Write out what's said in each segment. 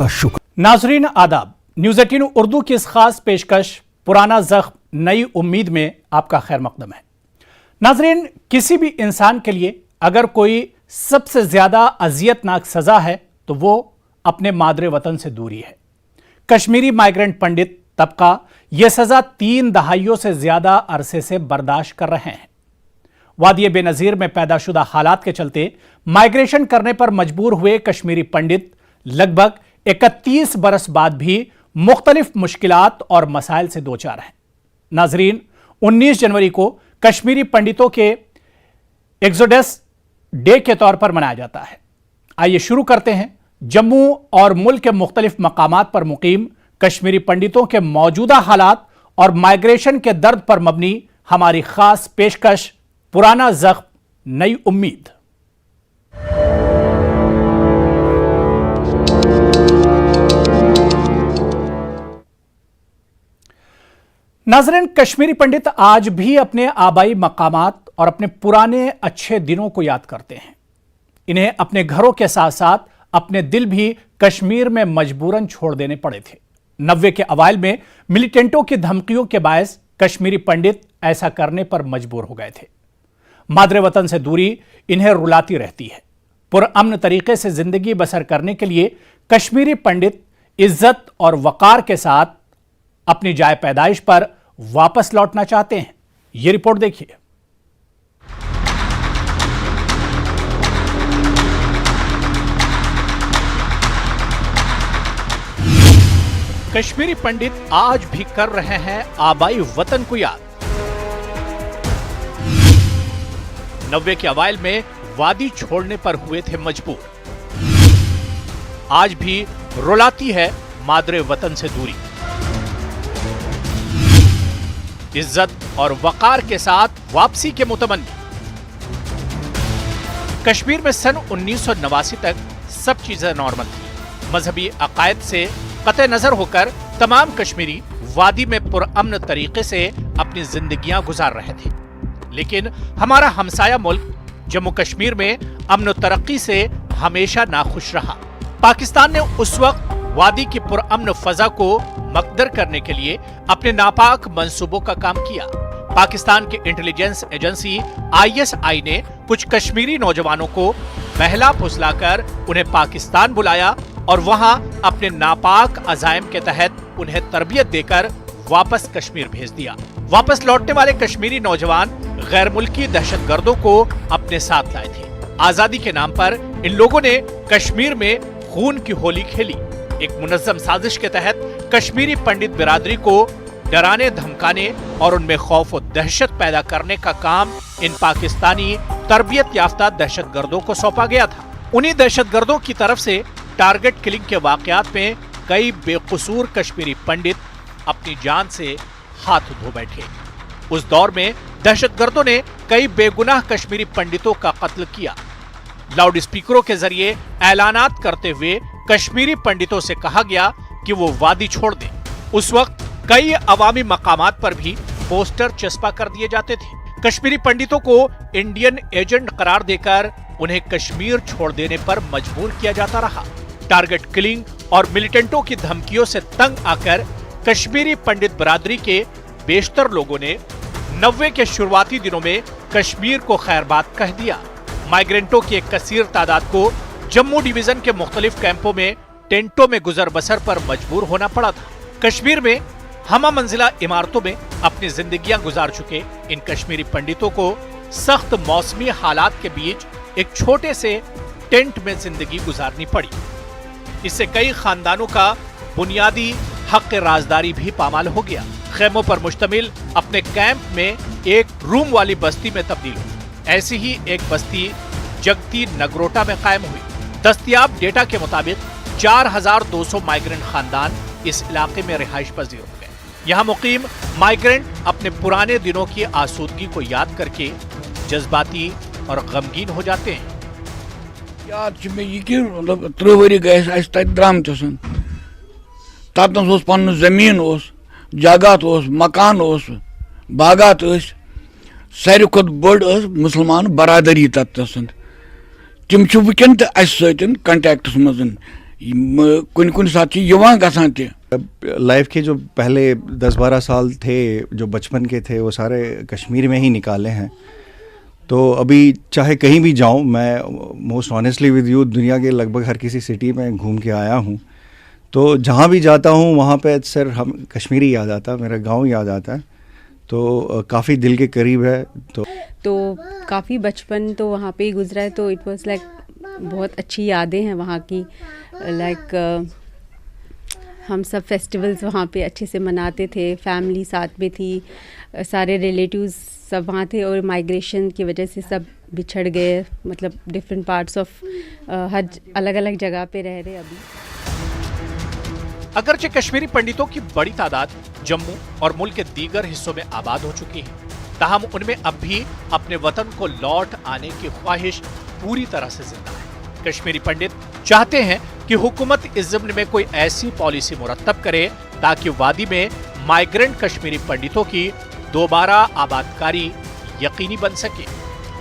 शुक्र। नाजरीन आदाब, न्यूज़ 18 उर्दू की इस खास पेशकश पुराना जख्म नई उम्मीद में आपका खैर मकदम है। नाजरीन, किसी भी इंसान के लिए अगर कोई सबसे ज्यादा अजियतनाक सजा है तो वो अपने मादरे वतन से दूरी है। कश्मीरी माइग्रेंट पंडित तबका यह सजा 3 दहाइयों से ज्यादा अरसे से बर्दाश्त कर रहे हैं। वादी बेनजीर में पैदाशुदा हालात के चलते माइग्रेशन करने पर मजबूर हुए कश्मीरी पंडित लगभग 31 बरस बाद भी मुख्तलिफ मुश्किलात और मसाइल से दो चार हैं। नाजरीन, 19 जनवरी को कश्मीरी पंडितों के एक्सोडस डे के तौर पर मनाया जाता है। आइए शुरू करते हैं जम्मू और मुल्क के मुख्तलिफ मकामात पर मुकीम कश्मीरी पंडितों के मौजूदा हालात और माइग्रेशन के दर्द पर मबनी हमारी खास पेशकश पुराना जख्म नई उम्मीद। नाज़रीन, कश्मीरी पंडित आज भी अपने आबाई मकामात और अपने पुराने अच्छे दिनों को याद करते हैं। इन्हें अपने घरों के साथ साथ अपने दिल भी कश्मीर में मजबूरन छोड़ देने पड़े थे। 90 के अवाइल में मिलिटेंटों की धमकियों के बायस कश्मीरी पंडित ऐसा करने पर मजबूर हो गए थे। मादरे वतन से दूरी इन्हें रुलाती रहती है। पुरअमन तरीके से जिंदगी बसर करने के लिए कश्मीरी पंडित इज्जत और वकार के साथ अपनी जाए पैदाइश पर वापस लौटना चाहते हैं। यह रिपोर्ट देखिए। कश्मीरी पंडित आज भी कर रहे हैं आबाई वतन को याद। 90 के अवाइल में वादी छोड़ने पर हुए थे मजबूर। आज भी रुलाती है मादरे वतन से दूरी। इज्जत और वकार के साथ वापसी के मुतमन्नी। कश्मीर में सन 1989 तक सब चीजें नॉर्मल थी। मजहबी अकायद से कतई नजर होकर तमाम कश्मीरी वादी में पुरअमन तरीके से अपनी जिंदगियां गुजार रहे थे। लेकिन हमारा हमसाया मुल्क जम्मू कश्मीर में अमन और तरक्की से हमेशा नाखुश रहा। पाकिस्तान ने उस वक्त वादी की पुरअमन फजा को मकदर करने के लिए अपने नापाक मंसूबों का काम किया। पाकिस्तान की इंटेलिजेंस एजेंसी ISI ने कुछ कश्मीरी नौजवानों को बहला फुसलाकर उन्हें पाकिस्तान बुलाया और वहां अपने नापाक अजायम के तहत उन्हें तरबियत देकर वापस कश्मीर भेज दिया। वापस लौटने वाले कश्मीरी नौजवान गैर मुल्की दहशतगर्दों को अपने साथ लाए थे। आजादी के नाम पर इन लोगों ने कश्मीर में खून की होली खेली। एक मुनज़्ज़म साजिश के तहत कश्मीरी पंडित बिरादरी को डराने धमकाने और उनमें खौफ और दहशत पैदा करने का काम इन पाकिस्तानी तरबियत याफ्ता दहशतगर्दों को सौंपा गया था। उन्हीं दहशतगर्दों की तरफ से टारगेट किलिंग के वाकयात में कई बेकसूर कश्मीरी पंडित अपनी जान से हाथ धो बैठे। उस दौर में दहशतगर्दों ने कई बेगुनाह कश्मीरी पंडितों का कत्ल किया। लाउड स्पीकरों के जरिए ऐलानात करते हुए कश्मीरी पंडितों से कहा गया कि वो वादी छोड़ दें। उस वक्त कई अवामी मकामात पर भी पोस्टर चस्पा कर दिए जाते थे। कश्मीरी पंडितों को इंडियन एजेंट करार देकर उन्हें कश्मीर छोड़ देने पर मजबूर किया जाता रहा। टारगेट किलिंग और मिलिटेंटों की धमकियों से तंग आकर कश्मीरी पंडित बरादरी के बेशतर लोगों ने 90 के शुरुआती दिनों में कश्मीर को खैरबाद कह दिया। माइग्रेंटों की एक कसीर तादाद को जम्मू डिवीजन के मुख्तलिफ कैंपों में टेंटों में गुजर बसर पर मजबूर होना पड़ा था। कश्मीर में हमा मंजिला इमारतों में अपनी जिंदगियां गुजार चुके इन कश्मीरी पंडितों को सख्त मौसमी हालात के बीच एक छोटे से टेंट में जिंदगी गुजारनी पड़ी। इससे कई खानदानों का बुनियादी हक राजदारी भी पामाल हो गया। खेमों पर मुश्तमिल अपने कैंप में एक रूम वाली बस्ती में तब्दील हुई। ऐसी ही एक बस्ती जगती नगरोटा में कायम हुई। दस्तयाब डेटा के मुताबिक 4200 माइग्रेंट खानदान इस इलाके में रिहाइश पजीर हो गए। यहाँ मुकीम माइग्रेंट अपने पुराने दिनों की आसूदगी को याद करके जज्बाती और गमगीन हो जाते हैं। याद मतलब 3 वरी गए द्रामत ततन पन जमीन जगत मकान बागात सारे खुद बड़ मुसलमान बरादरी तत्न तम वुकन तो कंटेक्टस मज کن کن سات گژھان تہِ. لائف کے جو پہلے 10-12 سال تھے جو بچپن کے تھے وہ سارے کشمیر میں ہی نکالے ہیں. تو ابھی چاہے کہیں بھی جاؤں, میں موسٹ آنیسٹلی ود یو دنیا کے لگ بھگ ہر کسی سٹی میں گھوم کے آیا ہوں, تو جہاں بھی جاتا ہوں وہاں پہ سر ہم کشمیری یاد آتا ہے, میرا گاؤں یاد آتا ہے, تو کافی دل کے قریب ہے. تو کافی بچپن تو وہاں پہ ہی گزرا ہے, تو اٹ واز لائک بہت اچھی یادیں ہیں وہاں کی. لائک ہم سب فیسٹیولز وہاں پہ اچھے سے مناتے تھے, فیملی ساتھ میں تھی, سارے ریلیٹیوز سب وہاں تھے, اور مائگریشن کی وجہ سے سب بچھڑ گئے, مطلب ڈفرینٹ پارٹس آف ہر الگ الگ جگہ پہ رہ رہے ابھی. اگرچہ کشمیری پنڈتوں کی بڑی تعداد جموں اور ملک کے دیگر حصوں میں آباد ہو چکی ہے, تاہم ان میں اب بھی اپنے وطن کو لوٹ آنے کی خواہش پوری طرح سے زندہ ہے. کشمیری پنڈت چاہتے ہیں کہ حکومت اس ضمن میں کوئی ایسی پالیسی مرتب کرے تاکہ وادی میں مائیگرنٹ کشمیری پنڈتوں کی دوبارہ آباد کاری یقینی بن سکے.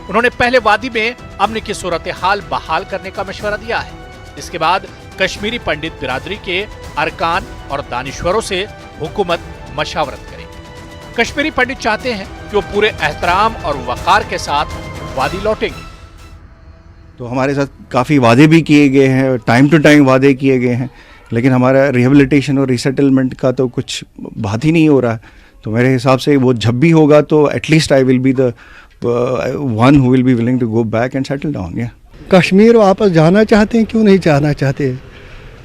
انہوں نے پہلے وادی میں امن کی صورتحال بحال کرنے کا مشورہ دیا ہے. اس کے بعد کشمیری پنڈت برادری کے ارکان اور دانشوروں سے حکومت مشاورت کرے. کشمیری پنڈت چاہتے ہیں کہ وہ پورے احترام اور وقار کے ساتھ وادی لوٹیں گے. تو ہمارے ساتھ کافی وعدے بھی کیے گئے ہیں, ٹائم ٹو ٹائم وعدے کیے گئے ہیں, لیکن ہمارا ریہیبلیٹیشن اور ریسیٹلمنٹ کا تو کچھ بات ہی نہیں ہو رہا. تو میرے حساب سے وہ جب بھی ہوگا تو at least I will be the one who will be willing to go back and settle down. Kashmir واپس جانا چاہتے ہیں, کیوں نہیں جانا چاہتے.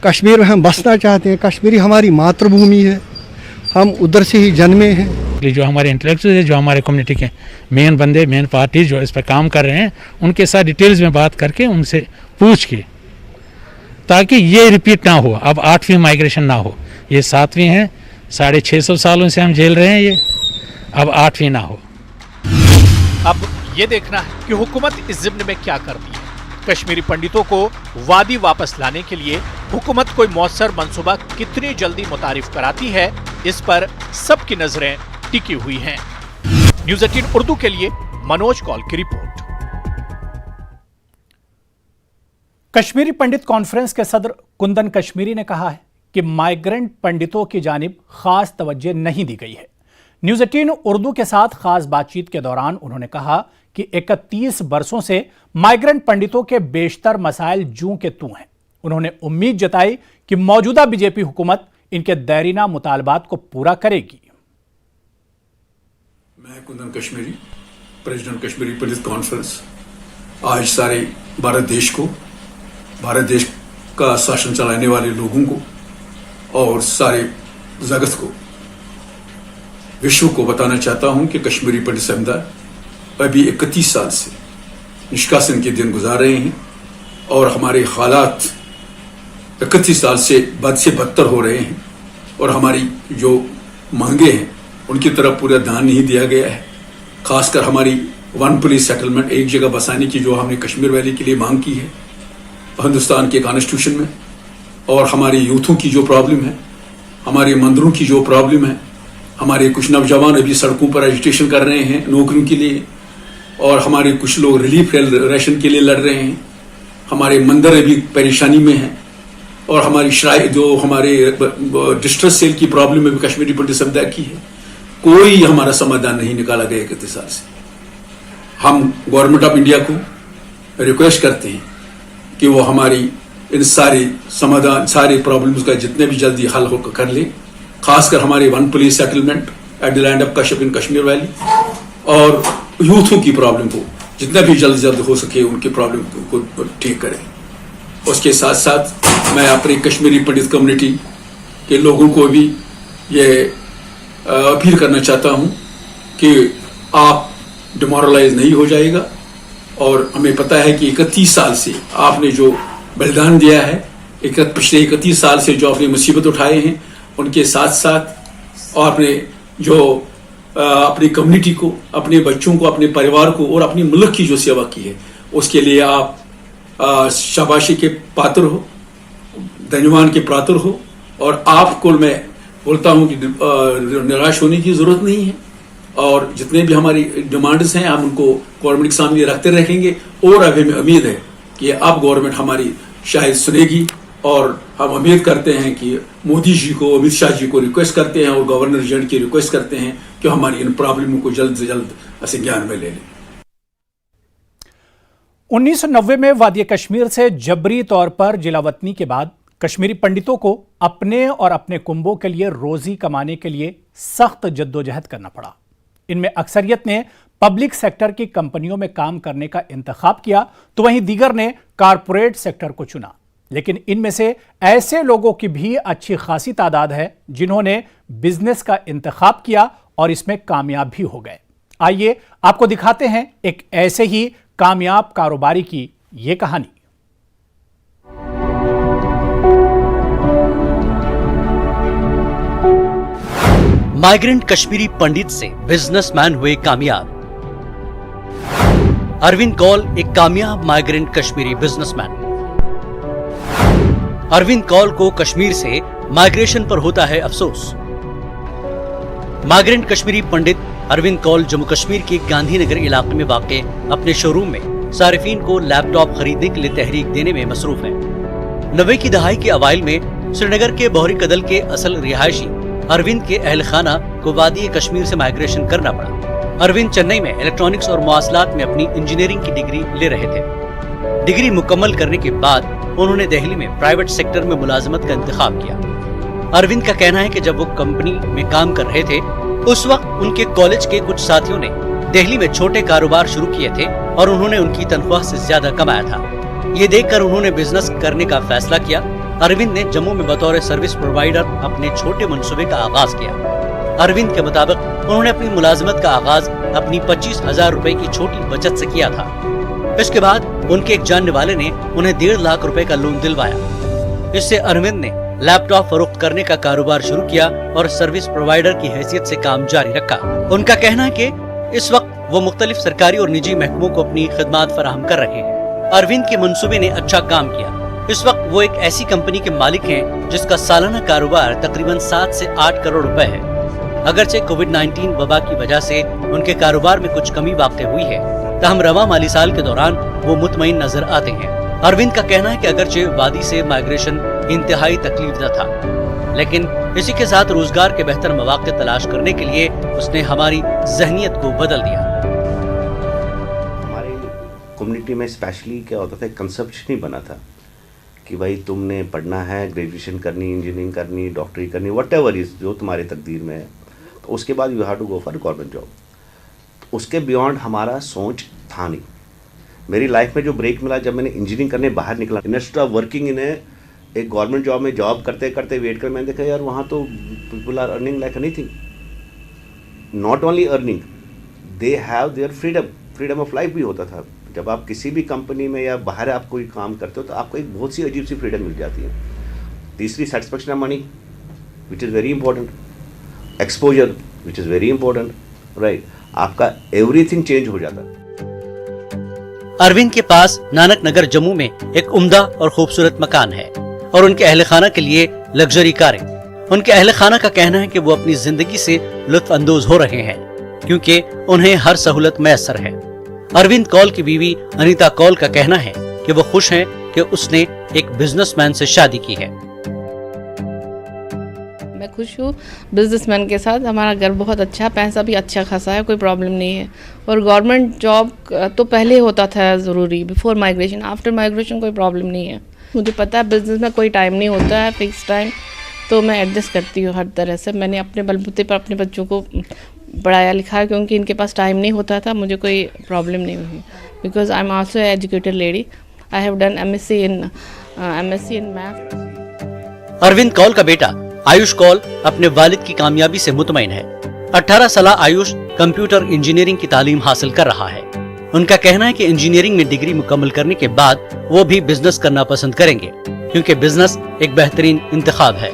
کشمیر میں ہم بسنا چاہتے ہیں, کشمیری ہماری ماتر بھومی ہے, ہم ادھر سے ہی جنمے ہیں. جو ہمارے انٹلیکچوئل ہیں, جو ہمارے کمیونٹی کے مین بندے, مین پارٹی جو اس پہ کام کر رہے ہیں, ان کے ساتھ ڈیٹیلز میں بات کر کے ان سے پوچھ کے, تاکہ یہ ریپیٹ نہ ہو. اب 8ویں مائگریشن نہ ہو, یہ 7ویں ہیں, 650 سالوں سے ہم جھیل رہے ہیں, یہ اب 8ویں نہ ہو. اب یہ دیکھنا ہے کہ حکومت اس ضمن میں کیا کرتی ہے. کشمیری پنڈتوں کو وادی واپس لانے کے لیے حکومت کوئی مؤثر منصوبہ کتنی جلدی متعارف کراتی ہے, اس پر سب کی نظریں ٹکی ہوئی ہیں. نیوز 18 اردو کے لیے منوج کول کی رپورٹ. کشمیری پنڈت کانفرنس کے صدر کندن کشمیری نے کہا ہے کہ مائیگرنٹ پنڈتوں کی جانب خاص توجہ نہیں دی گئی ہے. نیوز 18 اردو کے ساتھ خاص بات چیت کے دوران انہوں نے کہا کہ 31 برسوں سے مائیگرنٹ پنڈتوں کے بیشتر مسائل جوں کے توں ہیں. انہوں نے امید جتائی کہ موجودہ بی جے پی حکومت ان کے دیرینہ مطالبات کو پورا کرے گی. میں کندن کشمیری, پریزیڈنٹ کشمیری پنڈت کانفرنس, آج سارے بھارت دیش کو, بھارت دیش کا شاشن چلانے والے لوگوں کو اور سارے جگت کو, وشو کو بتانا چاہتا ہوں کہ کشمیری پنڈت سمدائے ابھی 31 سال سے نشکاسن کے دن گزار رہے ہیں, اور ہمارے حالات 31 سال سے بد سے بدتر ہو رہے ہیں, اور ہماری جو مانگیں ہیں ان کی طرف پورا دھیان نہیں دیا گیا ہے. خاص کر ہماری ون پولیس سیٹلمنٹ, ایک جگہ بسانے کی جو ہم نے کشمیر ویلی کے لیے مانگ کی ہے ہندوستان کے کانسٹیٹیوشن میں, اور ہماری یوتھوں کی جو پرابلم ہے, ہمارے مندروں کی جو پرابلم ہے, ہمارے کچھ نوجوان ابھی سڑکوں پر ایجیٹیشن کر رہے ہیں نوکریوں کے لیے, اور ہمارے کچھ لوگ ریلیف ریشن کے لیے لڑ رہے ہیں, ہمارے مندر ابھی پریشانی میں ہیں, اور ہماری جو ہمارے ڈسٹریس سیل کی پرابلم ابھی کشمیری پنڈت سمدائے کی ہے. کوئی ہمارا سمادھان نہیں نکالا گیا 31 سال سے. ہم گورنمنٹ آف انڈیا کو ریکویسٹ کرتے ہیں کہ وہ ہماری ان سارے پرابلمز کا جتنے بھی جلدی حل کر لیں, خاص کر ہماری one police settlement at the land of Kashyap in Kashmir valley, اور یوتھوں کی پرابلم کو جتنا بھی جلد ہو سکے ان کی پرابلم کو ٹھیک کریں. اس کے ساتھ ساتھ میں اپنی کشمیری پنڈت کمیونٹی کے لوگوں کو بھی یہ اپیل کرنا چاہتا ہوں کہ آپ ڈیمورلائز نہیں ہو جائے گا, اور ہمیں پتہ ہے کہ 31 سال سے آپ نے جو بلیدان دیا ہے, پچھلے 31 سال سے جو آپ نے مصیبت اٹھائے ہیں, ان کے ساتھ ساتھ آپ نے جو اپنی کمیونٹی کو, اپنے بچوں کو, اپنے پریوار کو اور اپنے ملک کی جو سیوا کی ہے, اس کے لیے آپ شاباشی کے پاتر ہو, دھنیوان کے پاتر ہو. اور آپ کو میں بولتا ہوں کہ نراش ہونے کی ضرورت نہیں ہے, اور جتنے بھی ہماری ڈیمانڈز ہیں ہم ان کو گورنمنٹ کے سامنے رکھتے رہیں گے, اور اب ہمیں امید ہے کہ اب گورنمنٹ ہماری شاید سنے گی اور ہم امید کرتے ہیں کہ مودی جی کو, امت شاہ جی کو ریکویسٹ کرتے ہیں اور گورنر جنرل کی ریکویسٹ کرتے ہیں کہ ہماری ان پرابلموں کو جلد سے جلد سنجان میں لے لیں. 1990 میں وادی کشمیر سے جبری طور پر جلا وطنی کے بعد کشمیری پنڈتوں کو اپنے اور اپنے کنبوں کے لیے روزی کمانے کے لیے سخت جدوجہد کرنا پڑا. ان میں اکثریت نے پبلک سیکٹر کی کمپنیوں میں کام کرنے کا انتخاب کیا تو وہیں دیگر نے کارپوریٹ سیکٹر کو چنا. لیکن ان میں سے ایسے لوگوں کی بھی اچھی خاصی تعداد ہے جنہوں نے بزنس کا انتخاب کیا اور اس میں کامیاب بھی ہو گئے. آئیے آپ کو دکھاتے ہیں ایک ایسے ہی کامیاب کاروباری کی یہ کہانی. مائیگرنٹ کشمیری پنڈت سے بزنس مین ہوئے کامیاب. اروند کول ایک کامیاب migrant Kashmiri businessman. Arvind Kaul کو کشمیر سے مائیگریشن پر ہوتا ہے افسوس. مائیگرنٹ کشمیری پنڈت اروند کول جموں کشمیر کے گاندھی نگر علاقے میں واقع اپنے شو روم میں صارفین کو لیپ ٹاپ خریدنے کے لیے تحریک دینے میں مصروف ہیں. 90 کی دہائی کے اوائل میں سری نگر کے بہری کدل کے اصل رہائشی اروند کے اہل خانہ کو وادی کشمیر سے مائیگریشن کرنا پڑا. اروند چنئی میں الیکٹرانکس اور مواصلات میں اپنی انجینئرنگ کی ڈگری لے رہے تھے. ڈگری مکمل کرنے کے بعد انہوں نے دہلی میں پرائیویٹ سیکٹر میں ملازمت کا انتخاب کیا. اروند کا کہنا ہے کہ جب وہ کمپنی میں کام کر رہے تھے اس وقت ان کے کالج کے کچھ ساتھیوں نے دہلی میں چھوٹے کاروبار شروع کیے تھے اور انہوں نے ان کی تنخواہ سے زیادہ کمایا تھا. یہ دیکھ کر انہوں نے بزنس کرنے کا فیصلہ کیا. اروند نے جموں میں بطور سروس پرووائیڈر اپنے چھوٹے منصوبے کا آغاز کیا. اروند کے مطابق انہوں نے اپنی ملازمت کا آغاز اپنی 25,000 روپے کی چھوٹی بچت سے کیا تھا. اس کے بعد ان کے ایک جاننے والے نے انہیں 1.5 لاکھ روپے کا لون دلوایا. اس سے اروند نے لیپ ٹاپ فروخت کرنے کا کاروبار شروع کیا اور سروس پرووائیڈر کی حیثیت سے کام جاری رکھا. ان کا کہنا ہے کہ اس وقت وہ مختلف سرکاری اور نجی محکموں کو اپنی خدمات فراہم کر رہے ہیں. اروند کے منصوبے نے اچھا کام کیا. اس وقت وہ ایک ایسی کمپنی کے مالک ہیں جس کا سالانہ کاروبار تقریباً 7 سے 8 کروڑ روپے ہے. اگرچہ کووڈ-19 وبا کی وجہ سے ان کے کاروبار میں کچھ کمی واقع ہوئی ہے تاہم رواں مالی سال کے دوران وہ مطمئن نظر آتے ہیں. اروند کا کہنا ہے کہ اگرچہ وادی سے مائیگریشن انتہائی تکلیف دہ تھا لیکن اسی کے ساتھ روزگار کے بہتر مواقع تلاش کرنے کے لیے اس نے ہماری ذہنیت کو بدل دیا. ہماری کمیونٹی میں اسپیشلی کیا ہوتا تھا, ایک کنسپٹ نہیں بنا تھا کہ بھائی تم نے پڑھنا ہے, گریجویشن کرنی, انجینئرنگ کرنی, ڈاکٹری کرنی, واٹ ایور از جو تمہاری تقدیر میں ہے, تو اس کے بعد you have to go for government job. اس کے بیونڈ ہمارا سوچ تھا نہیں. میری لائف میں جو بریک ملا جب میں نے انجینئرنگ کرنے باہر نکلا, انسٹیڈ آف ورکنگ ان ایک گورنمنٹ جاب میں جاب کرتے کرتے ویٹ کر میں نے دیکھا یار وہاں تو people are earning like anything. Not only earning, they have their freedom of life بھی ہوتا تھا. جب آپ کسی بھی کمپنی میں یا باہر آپ کوئی کام کرتے ہو تو آپ کو ایک بہت سی عجیب سی فریڈم مل جاتی ہے. تیسری satisfaction of money which is very important, exposure which is very important, right. آپ کا ایوری تھنگ چینج ہو جاتا ہے. اروند کے پاس نانک نگر جموں میں ایک عمدہ اور خوبصورت مکان ہے اور ان کے اہل خانہ کے لیے لگژری کاریں. ان کے اہل خانہ کا کہنا ہے کہ وہ اپنی زندگی سے لطف اندوز ہو رہے ہیں کیونکہ انہیں ہر سہولت میسر ہے. اروند کول کی بیوی انیتا کول کا کہنا ہے کہ وہ خوش ہیں کہ اس نے ایک بزنس مین سے شادی کی ہے. میں خوش ہوں بزنس مین کے ساتھ. ہمارا گھر بہت اچھا, پیسہ بھی اچھا خاصا ہے, کوئی پرابلم نہیں ہے. اور گورنمنٹ جاب تو پہلے ہوتا تھا ضروری, بیفور مائیگریشن. آفٹر مائیگریشن کوئی پرابلم نہیں ہے. مجھے پتا ہے بزنس میں کوئی ٹائم نہیں ہوتا ہے, فکس ٹائم, تو میں ایڈجسٹ کرتی ہوں ہر طرح سے. میں نے اپنے بلبوتے پر اپنے بچوں کو پڑھایا لکھا کیونکہ ان کے پاس ٹائم نہیں ہوتا تھا. مجھے کوئی پرابلم نہیں ہوئی because I am also a educated lady. I have done M S C in math. Arvind Kaul کا بیٹا آیوش کول اپنے والد کی کامیابی سے مطمئن ہے. 18 سالہ آیوش کمپیوٹر انجینئرنگ کی تعلیم حاصل کر رہا ہے. ان کا کہنا ہے کہ انجینئرنگ میں ڈگری مکمل کرنے کے بعد وہ بھی بزنس کرنا پسند کریں گے کیونکہ بزنس ایک بہترین انتخاب ہے.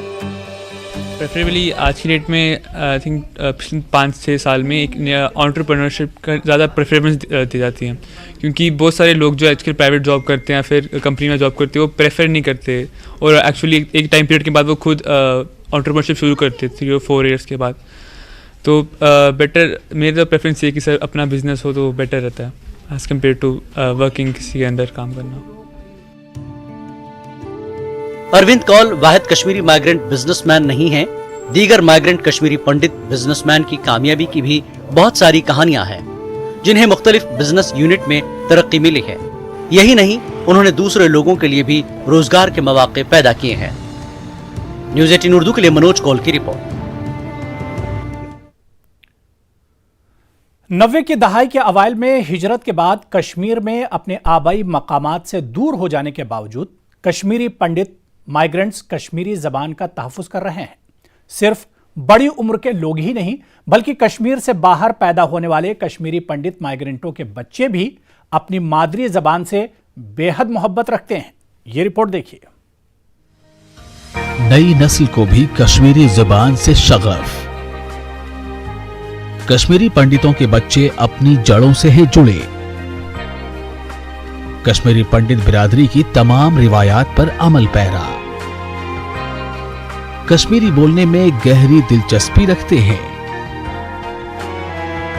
پریفریبلی آج کی ڈیٹ میں آئی تھنک پچھلے 5-6 سال میں ایک انٹرپرینورشپ کا زیادہ پریفریبنس دی جاتی ہے کیونکہ بہت سارے لوگ جو آج کل پرائیویٹ جاب کرتے ہیں پھر کمپنی میں جاب کرتے ہیں وہ پریفر نہیں کرتے اور ایکچولی ایک ٹائم پیریڈ کے بعد وہ خود انٹرپرینورشپ شروع کرتے 3 or 4 ایئرس کے بعد. تو بیٹر میرا تو پریفرنس یہ کہ سر اپنا بزنس ہو تو بیٹر رہتا ہے ایز کمپیئر ٹو ورکنگ کسی کے اندر کام کرنا. अरविंद कौल वाहिद कश्मीरी माइग्रेंट बिजनेसमैन नहीं हैं। दीगर माइग्रेंट कश्मीरी पंडित बिजनेसमैन की कामयाबी की भी बहुत सारी कहानियां हैं, जिन्हें मुख्तलिफ बिजनेस यूनिट में तरक्की मिली है। यही नहीं, उन्होंने दूसरे लोगों के लिए भी रोजगार के मौके पैदा किए हैं। न्यूज़ 18 उर्दू के लिए मनोज कौल की रिपोर्ट। 90 की दहाई के अवाइल में हिजरत के बाद कश्मीर में अपने आबाई मकामात से दूर हो जाने के बावजूद कश्मीरी पंडित माइग्रेंट्स कश्मीरी जबान का तहफ़्फ़ुज़ कर रहे हैं। सिर्फ बड़ी उम्र के लोग ही नहीं, बल्कि कश्मीर से बाहर पैदा होने वाले कश्मीरी पंडित माइग्रेंटों के बच्चे भी अपनी मादरी जबान से बेहद मोहब्बत रखते हैं। ये रिपोर्ट देखिए। नई नस्ल को भी कश्मीरी जुबान से शगफ। कश्मीरी पंडितों के बच्चे अपनी जड़ों से हैं जुड़े। कश्मीरी पंडित बिरादरी की तमाम रिवायात पर अमल पैरा। कश्मीरी बोलने में गहरी दिलचस्पी रखते हैं।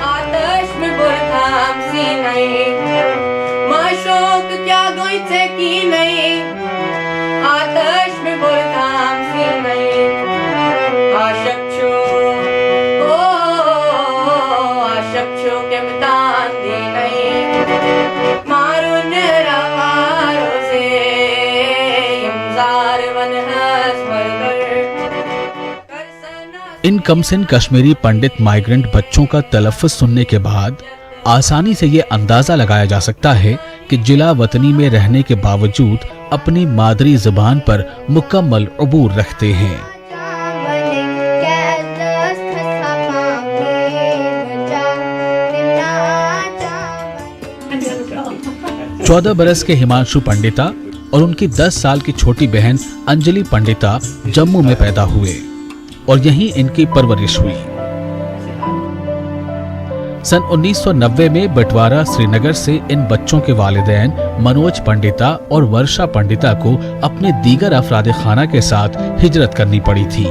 आतश में बुरखाम सी नहीं, माशोक क्या गोइथे की नहीं। आतश में बुरखाम सी नहीं, आशक छो के मतान दी नहीं। मारुन रवारो से यमजार वन हस इन कमसिन कश्मीरी पंडित माइग्रेंट बच्चों का तलफ़्फ़ुज़ सुनने के बाद आसानी से ये अंदाजा लगाया जा सकता है कि जिला वतनी में रहने के बावजूद अपनी मादरी ज़ुबान पर मुकम्मल अबूर रखते हैं। 14 बरस के हिमांशु पंडिता और उनकी 10 साल की छोटी बहन अंजलि पंडिता जम्मू में पैदा हुए और यहीं इनकी परवरिश हुई। सन 1990 में बटवारा श्रीनगर से इन बच्चों के वालिदैन मनोज पंडिता और वर्षा पंडिता को अपने दीगर अफराद खाना के साथ हिजरत करनी पड़ी थी।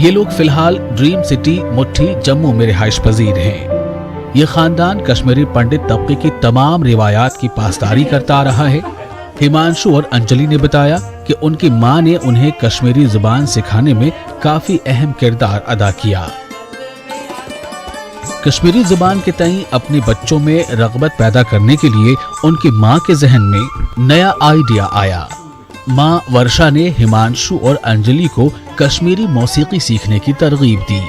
ये लोग फिलहाल ड्रीम सिटी मुट्ठी जम्मू में रिहाइश पजीर हैं। ये खानदान कश्मीरी पंडित तबके की तमाम रिवायात की पासदारी करता आ रहा है। हिमांशु और अंजलि ने बताया कि उनकी मां ने उन्हें कश्मीरी जुबान सिखाने में काफी अहम किरदार अदा किया। कश्मीरी जुबान के तई अपने बच्चों में रगबत पैदा करने के लिए उनकी मां के जहन में नया आइडिया आया। मां वर्षा ने हिमांशु और अंजलि को कश्मीरी मौसीकी सीखने की तरगीब दी।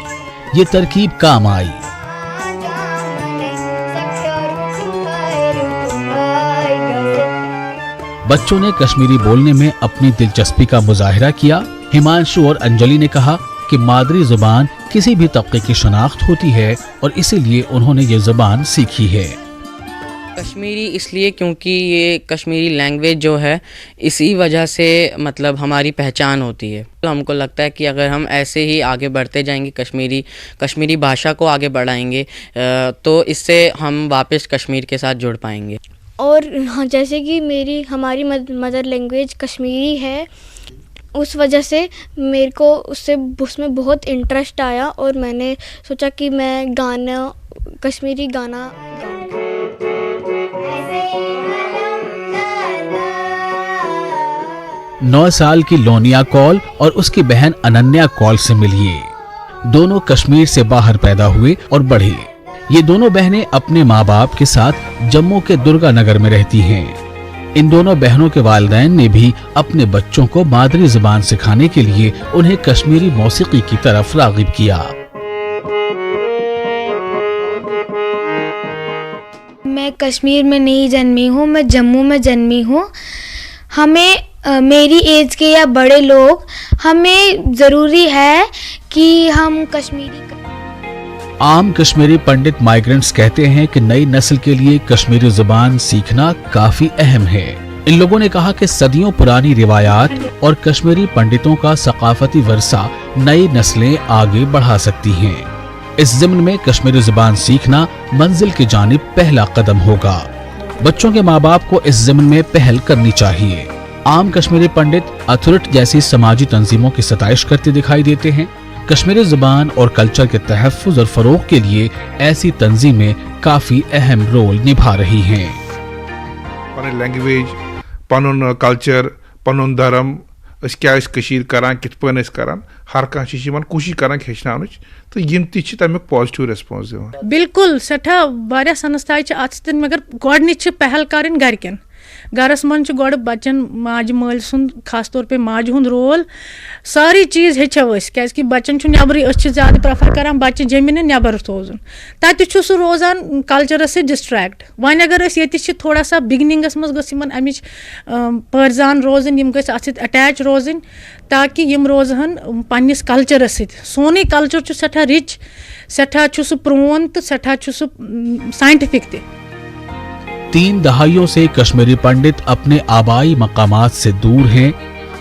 ये तरकीब काम आई। बच्चों ने कश्मीरी बोलने में अपनी दिलचस्पी का मुजाहिरा किया। हिमांशु और अंजलि ने कहा कि मादरी जुबान किसी भी तबके की शनाख्त होती है और इसीलिए उन्होंने ये जुबान सीखी है। कश्मीरी इसलिए क्योंकि ये कश्मीरी लैंग्वेज जो है इसी वजह से मतलब हमारी पहचान होती है। तो हमको लगता है कि अगर हम ऐसे ही आगे बढ़ते जाएंगे, कश्मीरी भाषा को आगे बढ़ाएंगे, तो इससे हम वापस कश्मीर के साथ जुड़ पाएंगे। और हाँ, जैसे कि हमारी मदर लैंग्वेज कश्मीरी है, उस वजह से मेरे को उसमें बहुत इंटरेस्ट आया और मैंने सोचा कि मैं कश्मीरी गाना गाऊंगी। 9 साल की लोनिया कौल और उसकी बहन अनन्या कौल से मिलिए। दोनों कश्मीर से बाहर पैदा हुए और बढ़े। ये दोनों बहनें अपने माँ बाप के साथ जम्मू के दुर्गा नगर में रहती हैं। इन दोनों बहनों के वालिदैन ने भी अपने बच्चों को मादरी जुबान सिखाने के लिए उन्हें कश्मीरी मौसीकी की तरफ राग़िब किया। मैं कश्मीर में नहीं जन्मी हूँ, मैं जम्मू में जन्मी हूँ। हमें मेरी एज के या बड़े लोग, हमें ज़रूरी है कि हम कश्मीरी। आम कश्मीरी पंडित माइग्रेंट्स कहते हैं कि नई नस्ल के लिए कश्मीरी जुबान सीखना काफी अहम है। इन लोगों ने कहा कि सदियों पुरानी रिवायात और कश्मीरी पंडितों का सकाफती वर्सा नई नस्लें आगे बढ़ा सकती हैं। इस ज़िम्न में कश्मीरी जुबान सीखना मंजिल की जानिब पहला कदम होगा। बच्चों के माँ बाप को इस ज़िम्न में पहल करनी चाहिए। आम कश्मीरी पंडित अथॉरिटी जैसी समाजी तंजीमों की सताइश करते दिखाई देते हैं। कश्मीरी जुबान और कल्चर के तहफ़्फ़ुज़ और फ़रोग़ के लिए ऐसी तंजीमें काफ़ी अहम रोल निभा रही हैं। लैंग्वेज, पनुन कल्चर, पनुन धर्म अस क्या कशीर करान कित पन अस करान हर कह चीज कोशिश करान हेचनानुच तो यम तमिक पॉजिटिव रेस्पॉन्स दिवान बिल्कुल सठा वारिया संस्थाएं अत सतन मगर गोडनिच पहल करन घरकन गरस मन गोड़ बच्चन माज मल सुन खास तौर पे माज हुंद रोल सारी चीज़ हेचो क्या बच्चन नबर ज्यादा प्रेफर करान बच्चे जमीन नबर सोजन तत रोजान कल्चरस से डिस्ट्रैक्ट वन अगर ये थोड़ा सा बिगनिंगस मज अमिच परजान रोजन यम गथ अटैच रोजन ताकि यम रोजहन पन्निस कल्चरस सोन कल्चर सठा रिच सठा प्रोन तो सठा साइंटिफिक ते 3 दहाइयों से कश्मीरी पंडित अपने आबाई मकामात से दूर हैं।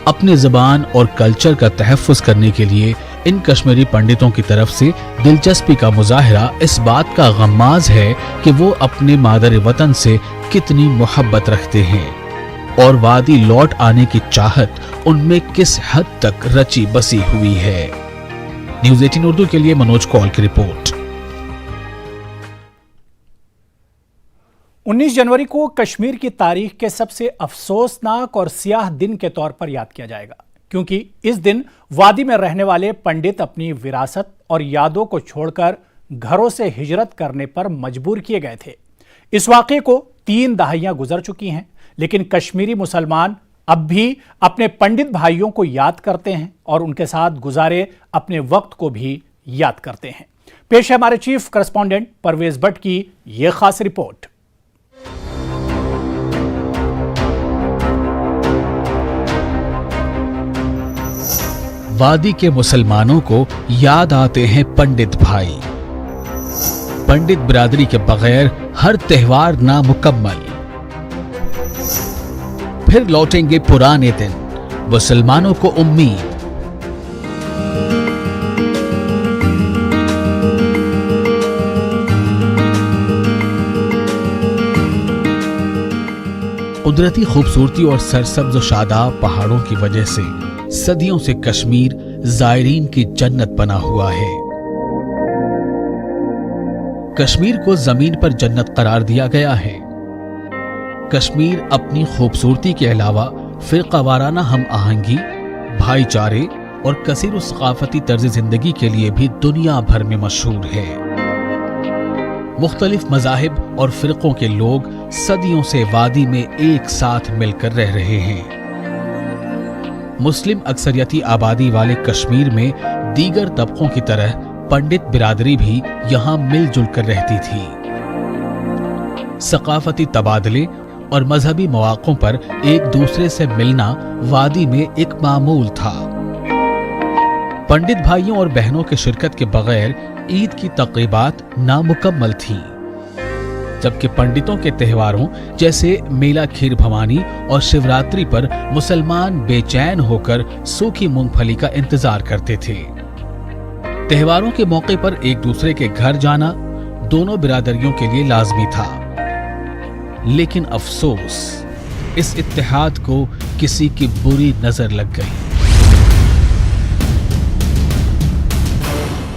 अपने ज़बान और कल्चर का तहफ़्फ़ुज़ करने के लिए इन कश्मीरी पंडितों की तरफ से दिलचस्पी का मुजाहरा इस बात का गम्माज़ है कि वो अपने मादर वतन से कितनी मोहब्बत रखते हैं और वादी लौट आने की चाहत उनमें किस हद तक रची बसी हुई है। न्यूज़ 18 उर्दू के लिए मनोज कौल की रिपोर्ट। 19 जनवरी को कश्मीर की तारीख के सबसे अफसोसनाक और सियाह दिन के तौर पर याद किया जाएगा, क्योंकि इस दिन वादी में रहने वाले पंडित अपनी विरासत और यादों को छोड़कर घरों से हिजरत करने पर मजबूर किए गए थे। इस वाक़े को 3 दहाइयां गुजर चुकी हैं, लेकिन कश्मीरी मुसलमान अब भी अपने पंडित भाइयों को याद करते हैं और उनके साथ गुजारे अपने वक्त को भी याद करते हैं। पेश है हमारे चीफ करस्पॉन्डेंट परवेज भट्ट की यह खास रिपोर्ट। वादी के मुसलमानों को याद आते हैं पंडित भाई। पंडित बिरादरी के बगैर हर त्योहार नामुकम्मल। फिर लौटेंगे पुराने दिन, मुसलमानों को उम्मीद। कुदरती खूबसूरती और सरसब्ज शादाब पहाड़ों की वजह से सदियों से कश्मीर जायरीन की जन्नत बना हुआ है। कश्मीर को जमीन पर जन्नत करार दिया गया है। कश्मीर अपनी खूबसूरती के अलावा फिरकावाराना हम आहंगी, भाईचारे और कसीर सकाफती तर्ज जिंदगी के लिए भी दुनिया भर में मशहूर है। मुख्तलिफ मज़ाहिब और फिरकों के लोग सदियों से वादी में एक साथ मिलकर रह रहे हैं। मुस्लिम अक्सरियती आबादी वाले कश्मीर में दीगर तबकों की तरह पंडित बिरादरी भी यहाँ मिलजुल कर रहती थी। सकाफती तबादले और मजहबी मौक़ों पर एक दूसरे से मिलना वादी में एक मामूल था। पंडित भाइयों और बहनों की शिरकत के बगैर ईद की तक़रीबात नामुकम्मल थीं, जबकि पंडितों के त्योहारों जैसे मेला खीर भवानी और शिवरात्रि पर मुसलमान बेचैन होकर सूखी मूंगफली का इंतजार करते थे। त्योहारों के मौके पर एक दूसरे के घर जाना दोनों बिरादरियों के लिए लाजमी था, लेकिन अफसोस इस इत्तेहाद को किसी की बुरी नजर लग गई।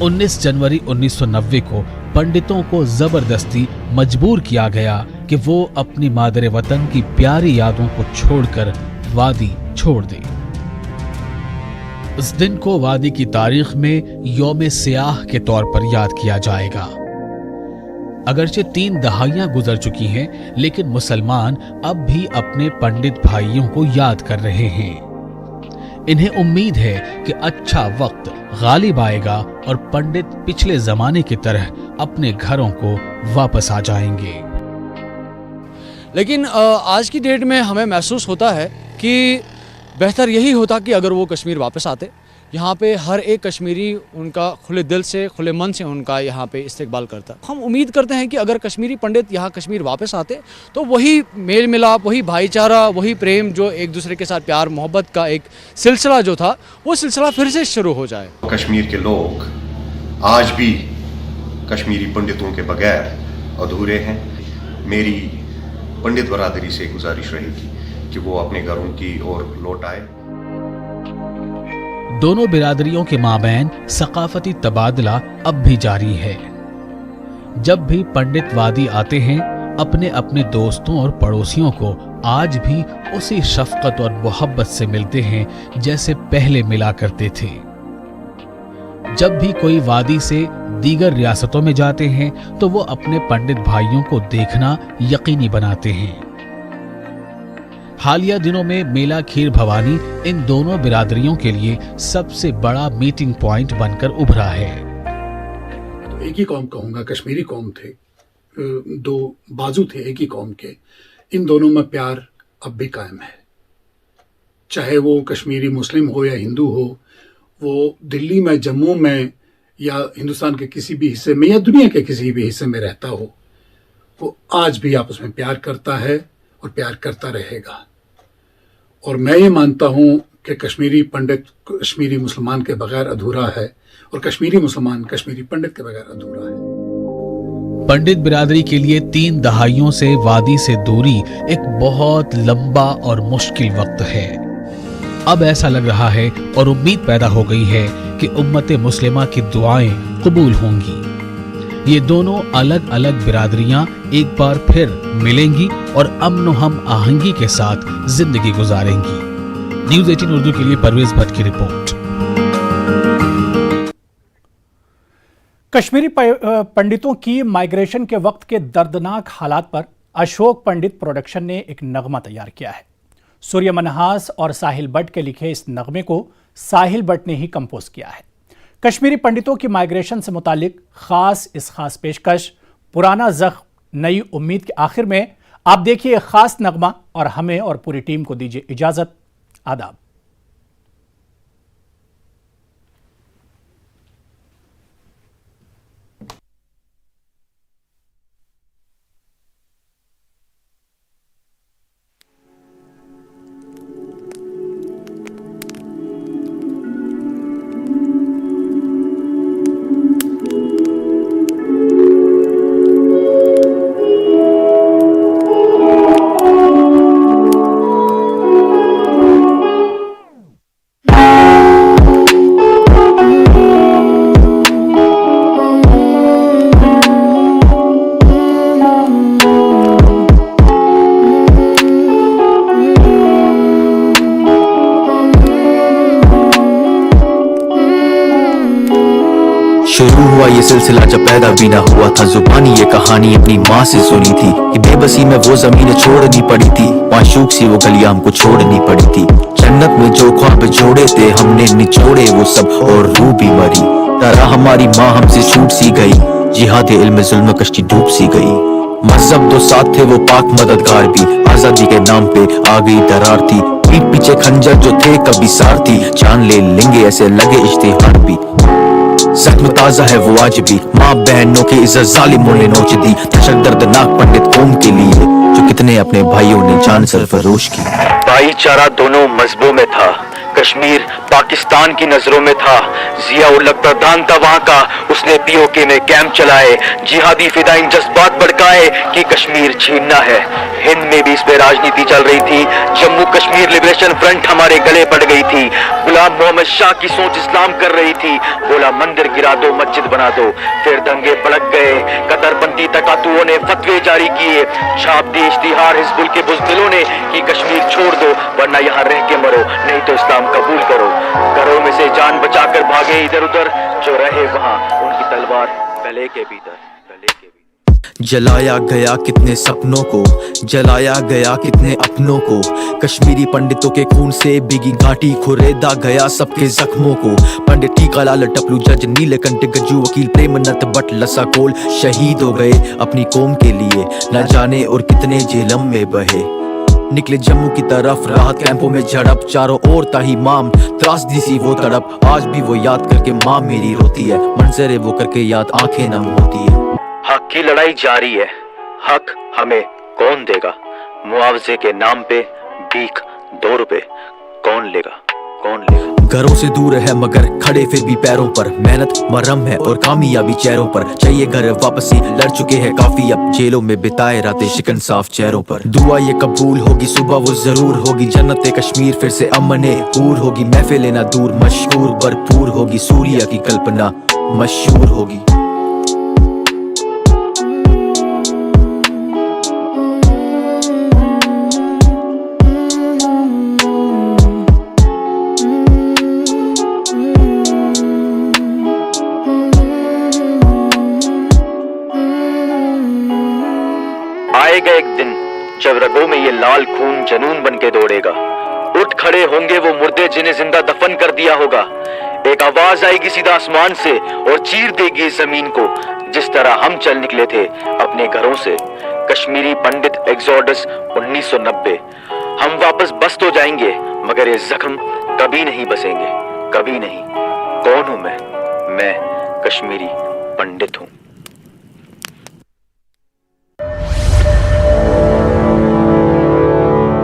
19 जनवरी 1990 को पंडितों को जबरदस्ती मजबूर किया गया कि वो अपनी मादर वतन की प्यारी यादों को छोड़कर वादी छोड़ दें। इस दिन को वादी की तारीख में यौम सियाह के तौर पर याद किया जाएगा। अगरचे 3 दहाइयां गुजर चुकी हैं, लेकिन मुसलमान अब भी अपने पंडित भाइयों को याद कर रहे हैं। इन्हें उम्मीद है कि अच्छा वक्त गालिब आएगा और पंडित पिछले जमाने की तरह अपने घरों को वापस आ जाएंगे। लेकिन आज की डेट में हमें महसूस होता है कि बेहतर यही होता कि अगर वो कश्मीर वापस आते। यहाँ पे हर एक कश्मीरी उनका खुले दिल से खुले मन से उनका यहाँ पे इस्तकबाल करता। हम उम्मीद करते हैं कि अगर कश्मीरी पंडित यहाँ कश्मीर वापस आते तो वही मेल मिलाप, वही भाईचारा, वही प्रेम, जो एक दूसरे के साथ प्यार मोहब्बत का एक सिलसिला जो था, वो सिलसिला फिर से शुरू हो जाए। कश्मीर के लोग आज भी कश्मीरी पंडितों के बगैर अधूरे हैं। मेरी पंडित बरादरी से गुजारिश रहेगी कि वो अपने घरों की ओर लौट आए। दोनों बिरादरियों के माबैन सकाफती तबादला अब भी जारी है। जब भी पंडित वादी आते हैं, अपने अपने दोस्तों और पड़ोसियों को आज भी उसी शफकत और मोहब्बत से मिलते हैं जैसे पहले मिला करते थे। जब भी कोई वादी से दीगर रियासतों में जाते हैं तो वो अपने पंडित भाइयों को देखना यकीनी बनाते हैं। हालिया दिनों में मेला खीर भवानी इन दोनों बिरादरियों के लिए सबसे बड़ा मीटिंग पॉइंट बनकर उभरा है। तो एक ही कौम कहूँगा, कश्मीरी कौम थे, दो बाजू थे एक ही कौम के। इन दोनों में प्यार अब भी कायम है, चाहे वो कश्मीरी मुस्लिम हो या हिंदू हो, वो दिल्ली में, जम्मू में या हिंदुस्तान के किसी भी हिस्से में या दुनिया के किसी भी हिस्से में रहता हो, वो आज भी आपस में प्यार करता है और प्यार करता रहेगा। और मैं ये मानता हूँ कि कश्मीरी पंडित कश्मीरी मुसलमान के बगैर अधूरा है और कश्मीरी मुसलमान कश्मीरी पंडित के बगैर अधूरा है। पंडित बिरादरी के लिए 3 दहाइयों से वादी से दूरी एक बहुत लंबा और मुश्किल वक्त है। अब ऐसा लग रहा है और उम्मीद पैदा हो गई है कि उम्मत मुस्लिमा की दुआएं कबूल होंगी। ये दोनों अलग अलग बिरादरियां एक बार फिर मिलेंगी और अमन हम आहंगी के साथ जिंदगी गुजारेंगी। न्यूज़ 18 उर्दू के लिए परवेज भट्ट की रिपोर्ट। कश्मीरी पंडितों की माइग्रेशन के वक्त के दर्दनाक हालात पर अशोक पंडित प्रोडक्शन ने एक नगमा तैयार किया है। सूर्य मनहास और साहिल भट्ट के लिखे इस नगमे को साहिल भट्ट ने ही कंपोज किया है। कश्मीरी पंडितों की माइग्रेशन से मुतालिक खास पेशकश पुराना ज़ख्म नई उम्मीद के आखिर में आप देखिए एक खास नगमा और हमें और पूरी टीम को दीजिए इजाजत। आदाब। शुरू हुआ ये सिलसिला जब पैदा भी ना हुआ था, जुबानी ये कहानी अपनी माँ से सुनी थी कि बेबसी में वो जमीनें छोड़नी पड़ी थी, माशूक सी वो गलियां हमको छोड़नी पड़ी थी। जन्नत में जो ख्वाब जोड़े थे हमने निचोड़े वो सब और रूह भी मरी। तरह हमारी माँ हमसे छूट सी गई, जिहाद इल्म जुल्म कश्ती डूब सी गई। मजहब तो साथ थे वो पाक मददगार भी, आजादी के नाम पे आ गई दरार थी। पीठ पीछे खंजर जो थे कभी सारथी, जान ले लेंगे ऐसे लगे इश्तिहार भी। जख्म ताजा है वो आज भी, माँ बहनों की इज्जत जालिमों ने नोच दी। दहशत दर्दनाक पंडित कौम के लिए जो कितने अपने भाइयों ने जान सरफरोश की। भाईचारा दोनों मजहबों में था, कश्मीर पाकिस्तान की नजरों में था। जियाउल अकबरदान था वहाँ का, उसने पीओके में कैंप चलाए, जिहादी फिदाइन जज्बात भड़काए कि कश्मीर छीनना है। हिंद में भी इस पे राजनीति चल रही थी, जम्मू कश्मीर लिबरेशन फ्रंट हमारे गले पड़ गई थी। गुलाम मोहम्मद शाह की सोच इस्लाम कर रही थी, बोला मंदिर गिरा दो मस्जिद बना दो। फिर दंगे भड़क गए, कतरबंदी तकातुओं ने फतवे जारी किए, छाप दी इश्तिहार हिजबुल के बुज़दिलों ने कि कश्मीर छोड़ दो वरना यहाँ रह के मरो, नहीं तो इस्लाम कबूल करो। घरों में से जान बचाकर भागे इधर उधर, जो रहे वहाँ उनकी तलवार गले के भीतर। जलाया गया कितने सपनों को, जलाया गया कितने अपनों को। कश्मीरी पंडितों के खून से बिगी घाटी, खुरेदा गया सबके जख्मों को। पंडित टीकालाल टपलू, जज नीलकंठ, गज्जू वकील, प्रेमनाथ भट्ट, लसाकोल शहीद हो गए अपनी कौम के लिए, न जाने और कितने जेलम में बहे। निकले जम्मू की तरफ, राहत कैंपों में झड़प, चारों ओर ताहिमाम, त्रासदी सी वो तड़प। आज भी वो याद करके माँ मेरी रोती है, मंजरे वो करके याद आंखें नम होती है। हक की लड़ाई जारी है, हक हमें कौन देगा? मुआवजे के नाम पे भीख 2 रुपए कौन लेगा, कौन लेगा? घरों से दूर है मगर खड़े फिर भी पैरों पर, मेहनत मरहम है और कामयाबी चेहरों पर। चाहिए घर वापसी, लड़ चुके हैं काफी, अब जेलों में बिताए रातें शिकन साफ चेहरों पर। दुआ ये कबूल होगी, सुबह वो जरूर होगी, जन्नत कश्मीर फिर से अमने हूर होगी। महफिल ना दूर मशहूर भरपूर होगी, सूर्या की कल्पना मशहूर होगी। आएगा एक दिन जब रगों में ये लाल खून जनून बन के दौड़ेगा। उठ खड़े होंगे वो मुर्दे जिन्हें जिंदा दफन कर दिया होगा। एक आवाज आएगी सीधा आसमान से और चीर देगी इस जमीन को, जिस तरह हम चल निकले थे अपने घरों से। कश्मीरी पंडित एक्सोडस 1990। हम वापस बस तो जाएंगे मगर ये जख्म कभी नहीं बसेंगे, कभी नहीं। कौन हूं मैं कश्मीरी पंडित हूं।